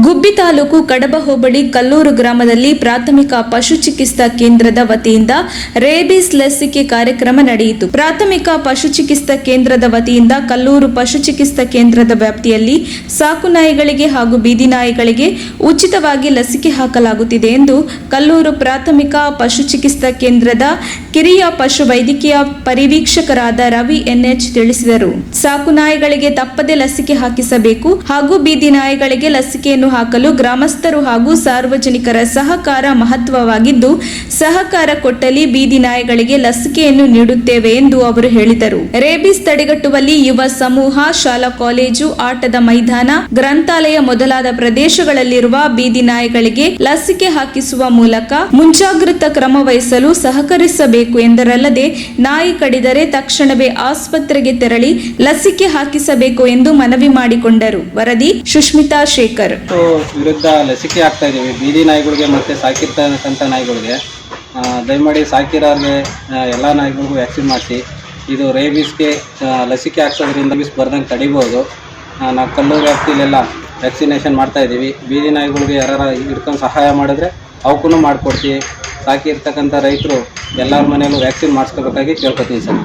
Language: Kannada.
ಗುಬ್ಬಿ ತಾಲೂಕು ಕಡಬ ಹೋಬಳಿ ಕಲ್ಲೂರು ಗ್ರಾಮದಲ್ಲಿ ಪ್ರಾಥಮಿಕ ಪಶು ಚಿಕಿತ್ಸಾ ಕೇಂದ್ರದ ವತಿಯಿಂದ ರೇಬಿಸ್ ಲಸಿಕೆ ಕಾರ್ಯಕ್ರಮ ನಡೆಯಿತು. ಪ್ರಾಥಮಿಕ ಪಶು ಚಿಕಿತ್ಸಾ ಕೇಂದ್ರದ ವತಿಯಿಂದ ಕಲ್ಲೂರು ಪಶು ಚಿಕಿತ್ಸಾ ಕೇಂದ್ರದ ವ್ಯಾಪ್ತಿಯಲ್ಲಿ ಸಾಕು ನಾಯಿಗಳಿಗೆ ಹಾಗೂ ಬೀದಿ ನಾಯಿಗಳಿಗೆ ಉಚಿತವಾಗಿ ಲಸಿಕೆ ಹಾಕಲಾಗುತ್ತಿದೆ ಎಂದು ಕಲ್ಲೂರು ಪ್ರಾಥಮಿಕ ಪಶು ಚಿಕಿತ್ಸಾ ಕೇಂದ್ರದ ಕಿರಿಯ ಪಶು ವೈದ್ಯಕೀಯ ಪರಿವೀಕ್ಷಕರಾದ ರವಿ ಎನ್ಎಚ್ ತಿಳಿಸಿದರು. ಸಾಕು ನಾಯಿಗಳಿಗೆ ತಪ್ಪದೆ ಲಸಿಕೆ ಹಾಕಿಸಬೇಕು ಹಾಗೂ ಬೀದಿ ನಾಯಿಗಳಿಗೆ ಲಸಿಕೆಯನ್ನು ಹಾಕಲು ಗ್ರಾಮಸ್ಥರು ಹಾಗೂ ಸಾರ್ವಜನಿಕರ ಸಹಕಾರ ಮಹತ್ವವಾಗಿದ್ದು, ಸಹಕಾರ ಕೊಟ್ಟಲ್ಲಿ ಬೀದಿ ನಾಯಿಗಳಿಗೆ ಲಸಿಕೆಯನ್ನು ನೀಡುತ್ತೇವೆ ಎಂದು ಅವರು ಹೇಳಿದರು. ರೇಬಿಸ್ ತಡೆಗಟ್ಟುವಲ್ಲಿ ಯುವ ಸಮೂಹ, ಶಾಲಾ ಕಾಲೇಜು, ಆಟದ ಮೈದಾನ, ಗ್ರಂಥಾಲಯ ಮೊದಲಾದ ಪ್ರದೇಶಗಳಲ್ಲಿರುವ ಬೀದಿ ನಾಯಿಗಳಿಗೆ ಲಸಿಕೆ ಹಾಕಿಸುವ ಮೂಲಕ ಮುಂಜಾಗ್ರತಾ ಕ್ರಮ ವಹಿಸಲು ಸಹಕರಿಸಬೇಕು ಎಂದರಲ್ಲದೆ, ನಾಯಿ ಕಡಿದರೆ ತಕ್ಷಣವೇ ಆಸ್ಪತ್ರೆಗೆ ತೆರಳಿ ಲಸಿಕೆ ಹಾಕಿಸಬೇಕು ಎಂದು ಮನವಿ ಮಾಡಿಕೊಂಡರು. ವರದಿ ಸುಷ್ಮಿತಾ ಶೇಖರ್. ವಿರುದ್ಧ ಲಸಿಕೆ ಹಾಕ್ತಾ ಇದೀವಿ ಬೀದಿ ನಾಯಿಗಳಿಗೆ ಮತ್ತು ಸಾಕಿರ್ತಕ್ಕಂಥ ನಾಯಿಗಳಿಗೆ. ದಯಮಾಡಿ ಸಾಕಿರೋರಿಗೆ ಎಲ್ಲ ನಾಯಿಗಳಿಗೂ ವ್ಯಾಕ್ಸಿನ್ ಮಾಡಿಸಿ. ಇದು ರೇಬಿಸ್ಗೆ ಲಸಿಕೆ ಹಾಕ್ಸೋದ್ರಿಂದ ರೇಬಿಸ್ ಬರ್ದಂಗೆ ತಡಿಬೋದು. ನಾವು ಕಲ್ಲೂರು ವ್ಯಾಪ್ತಿಲೆಲ್ಲ ವ್ಯಾಕ್ಸಿನೇಷನ್ ಮಾಡ್ತಾ ಇದ್ದೀವಿ. ಬೀದಿ ನಾಯಿಗಳಿಗೆ ಯಾರು ಹಿಡ್ಕೊಂಡು ಸಹಾಯ ಮಾಡಿದ್ರೆ ಅವಕ್ಕೂ ಮಾಡಿಕೊಡ್ತೀವಿ. ಸಾಕಿರ್ತಕ್ಕಂಥ ರೈತರು ಎಲ್ಲರ ಮನೆಯಲ್ಲೂ ವ್ಯಾಕ್ಸಿನ್ ಮಾಡಿಸ್ಕೋಬೇಕಾಗಿ ಕೇಳ್ಕೊತೀನಿ ಸರ್.